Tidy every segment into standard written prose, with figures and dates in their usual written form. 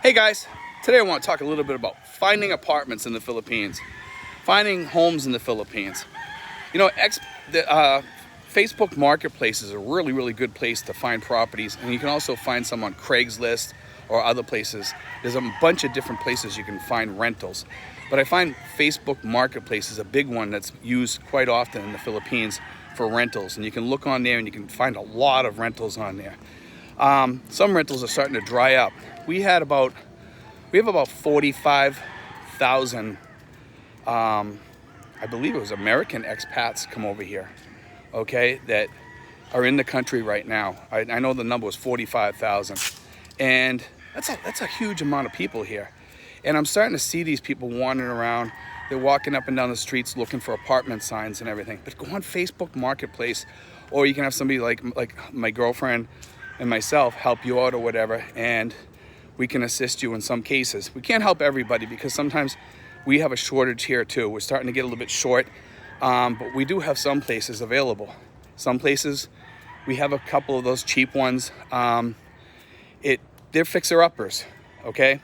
Hey guys, today I want to talk a little bit about finding apartments in the Philippines, finding homes in the Philippines. You know, Facebook Marketplace is a really good place to find properties, and you can also find some on Craigslist or other places. There's a bunch of different places you can find rentals, but I find Facebook Marketplace is a big one that's used quite often in the Philippines for rentals, and you can look on there and you can find a lot of rentals on there. Some rentals are starting to dry up. We have about 45,000, I believe it was American expats come over here, okay, that are in the country right now. I know the number was 45,000, and that's a huge amount of people here. And I'm starting to see these people wandering around. They're walking up and down the streets looking for apartment signs and everything. But go on Facebook Marketplace, or you can have somebody like my girlfriend and myself help you out or whatever, and we can assist you in some cases. We can't help everybody because sometimes we have a shortage here too. We're starting to get a little bit short, but we do have some places available. Some places, we have a couple of those cheap ones. They're fixer-uppers, okay?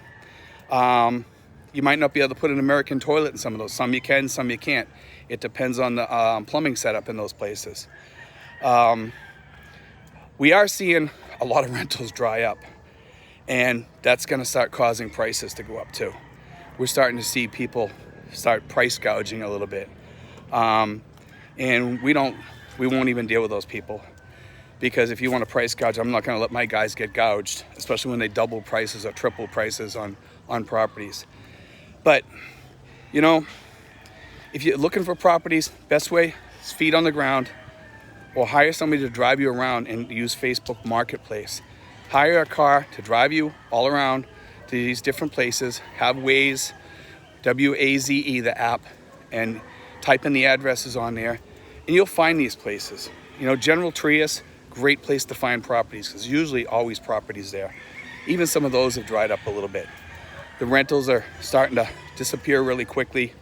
You might not be able to put an American toilet in some of those. Some you can, some you can't. It depends on the plumbing setup in those places. We are seeing a lot of rentals dry up, and that's going to start causing prices to go up too. We're starting to see people start price gouging a little bit, and we won't even deal with those people, because if you want to price gouge, I'm not going to let my guys get gouged, especially when they double prices or triple prices on properties. But you know, if you're looking for properties, best way is feet on the ground, or hire somebody to drive you around and use Facebook Marketplace. Hire a car to drive you all around to these different places. Have Waze, W-A-Z-E, the app, and type in the addresses on there, and you'll find these places. You know, General Trias, great place to find properties, because usually always properties there. Even some of those have dried up a little bit. The rentals are starting to disappear really quickly,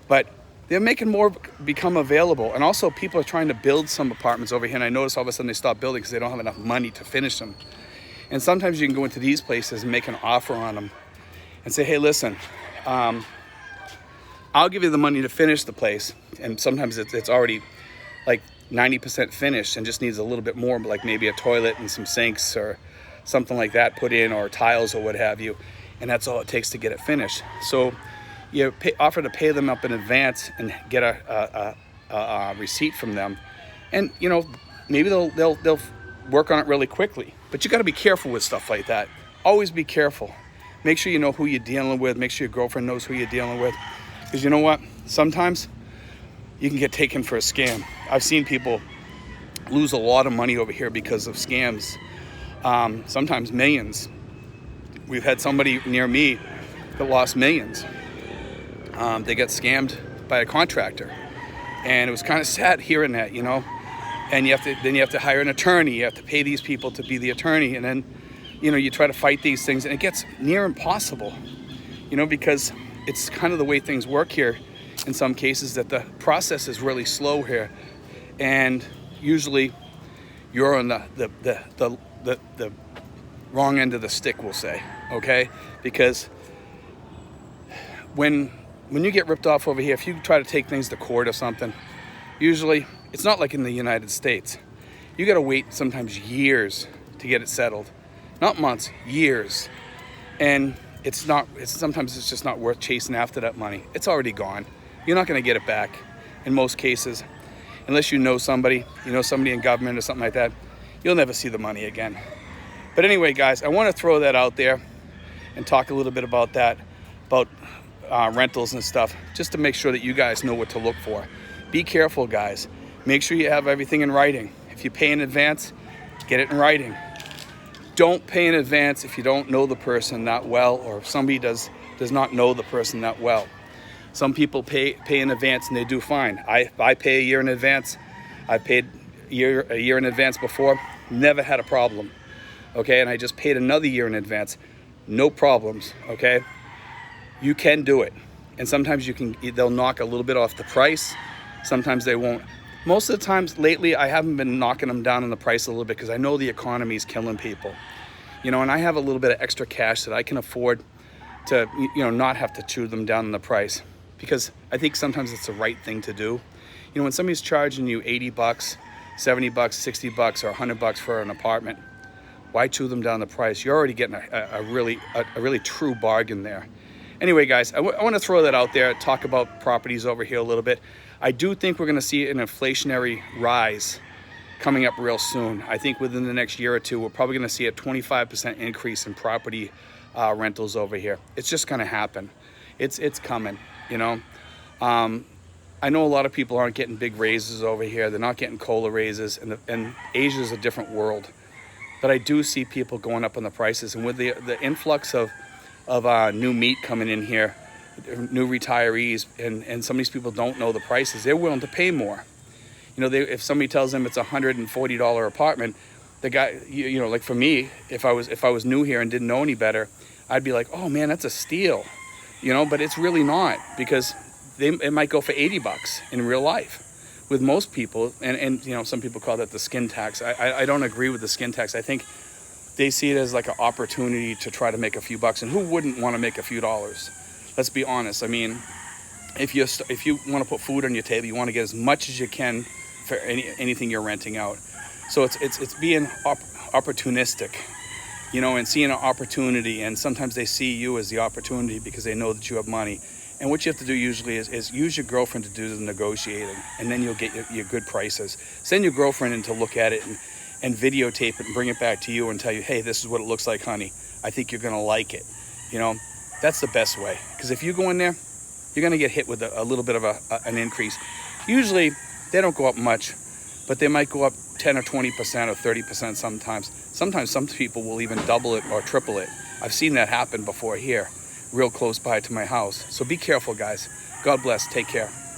but they're making more become available. And also people are trying to build some apartments over here, and I notice all of a sudden they stop building because they don't have enough money to finish them. And sometimes you can go into these places and make an offer on them and say, hey, listen, I'll give you the money to finish the place. And sometimes it's already like 90% finished and just needs a little bit more, like maybe a toilet and some sinks or something like that put in, or tiles or what have you. And that's all it takes to get it finished. So you offer to pay them up in advance and get a receipt from them, and you know, maybe they'll work on it really quickly. But you got to be careful with stuff like that. Always be careful. Make sure you know who you're dealing with. Make sure your girlfriend knows who you're dealing with, because you know what? Sometimes you can get taken for a scam. I've seen people lose a lot of money over here because of scams. Sometimes millions. We've had somebody near me that lost millions. They got scammed by a contractor, and it was kind of sad hearing that, you know. And you have to hire an attorney. You have to pay these people to be the attorney, and then, you know, you try to fight these things, and it gets near impossible, you know, because it's kind of the way things work here in some cases, that the process is really slow here, and usually you're on the wrong end of the stick, we'll say, okay? Because when you get ripped off over here, if you try to take things to court or something, usually it's not like in the United States. You got to wait sometimes years to get it settled. Not months, years. And sometimes it's just not worth chasing after that money. It's already gone. You're not going to get it back in most cases. Unless you know somebody in government or something like that, you'll never see the money again. But anyway, guys, I want to throw that out there and talk a little bit about that, about rentals and stuff, just to make sure that you guys know what to look for. Be careful, guys. Make sure you have everything in writing. If you pay in advance, get it in writing. Don't pay in advance if you don't know the person that well, or if somebody does not know the person that well. Some people pay in advance and they do fine. I pay a year in advance. I paid a year in advance before, never had a problem. Okay, and I just paid another year in advance. No problems, okay? You can do it. And sometimes they'll knock a little bit off the price. Sometimes they won't. Most of the times lately, I haven't been knocking them down on the price a little bit, because I know the economy is killing people. you know, and I have a little bit of extra cash that I can afford to, you know, not have to chew them down in the price, because I think sometimes it's the right thing to do. You know, when somebody's charging you 80 bucks, 70 bucks, 60 bucks, or 100 bucks for an apartment, why chew them down the price? You're already getting a really true bargain there. Anyway, guys, I want to throw that out there, talk about properties over here a little bit. I do think we're going to see an inflationary rise coming up real soon. I think within the next year or two, we're probably going to see a 25% increase in property rentals over here. It's just going to happen. It's coming, you know. I know a lot of people aren't getting big raises over here. They're not getting COLA raises, and Asia is a different world. But I do see people going up on the prices, and with the influx of new meat coming in here, new retirees, and some of these people don't know the prices, they're willing to pay more. You know, if somebody tells them it's $140 apartment, the guy, you know, like for me, if I was new here and didn't know any better, I'd be like, oh man, that's a steal, you know. But it's really not, because it might go for 80 bucks in real life. With most people, and you know, some people call that the skin tax. I don't agree with the skin tax. I think they see it as like an opportunity to try to make a few bucks, and who wouldn't want to make a few dollars? Let's be honest. I mean, if you want to put food on your table, you want to get as much as you can for anything you're renting out. So it's being opportunistic, you know, and seeing an opportunity. And sometimes they see you as the opportunity because they know that you have money. And what you have to do usually is use your girlfriend to do the negotiating, and then you'll get your good prices. Send your girlfriend in to look at it and videotape it and bring it back to you and tell you, hey, this is what it looks like, honey. I think you're going to like it. You know, that's the best way. Because if you go in there, you're going to get hit with a little bit of an increase. Usually, they don't go up much, but they might go up 10 or 20% or 30% sometimes. Sometimes some people will even double it or triple it. I've seen that happen before here, real close by to my house. So be careful, guys. God bless. Take care.